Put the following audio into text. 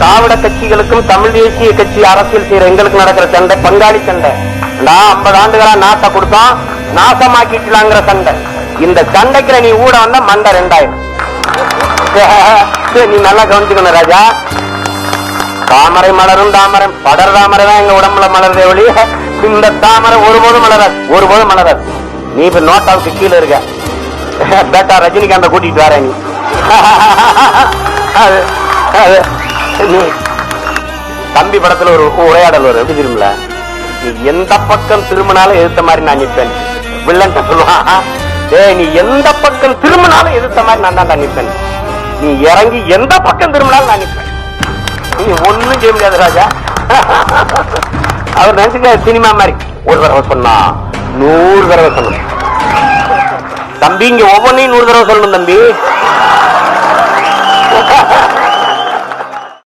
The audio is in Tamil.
திராவிட கட்சிகளுக்கும் தமிழ் தேசிய கட்சி அரசியல் செய்யற எங்களுக்கு நடக்கிற சண்டை பங்காளி சண்டை. 50 ஆண்டுகளா நாட்டை கொடுத்தோம், நாசமாக்கிட்டலாங்கிற சண்டை. இந்த சண்டைக்குற நீ ஊட வந்தா மண்டை 2000. நீ நல்லா கவனிச்சுக்கணும் ராஜா. தாமரை மலரும் தாமரை படர் தாமரை தான் எங்க உடம்புல மலர்தே ஒளி. இந்த தாமரை ஒருபோதும் மலராது, ஒருபோதும் மலராது. நீ இப்ப நோட்டாவுக்கு கீழே இருக்க. பேட்டா ரஜினிகாந்த கூட்டிட்டு வர நீ. தம்பி படத்துல ஒரு உரையாடல் வரும், எப்படி திரும்பல, நீ எந்த பக்கம் திரும்பினாலும் எதிர்த்த மாதிரி நான் நிற்பேன். வில்லன் சொல்லுவான், நீ எந்த பக்கம் திரும்பினாலும் எதிர்த்த மாதிரி நான் தான் நிற்பேன். நீ இறங்கி எந்த பக்கம் திரும்பினாலும் நான் நிற்பேன். நீ ஒண்ணும் செய்ய முடியாது ராஜா. அவர் நினைச்சுக்க சினிமா மாதிரி ஒரு தடவை சொன்னா 100 தடவை சொல்லணும் தம்பி. இங்க ஒவ்வொன்னையும் 100 தடவை சொல்லணும் தம்பி.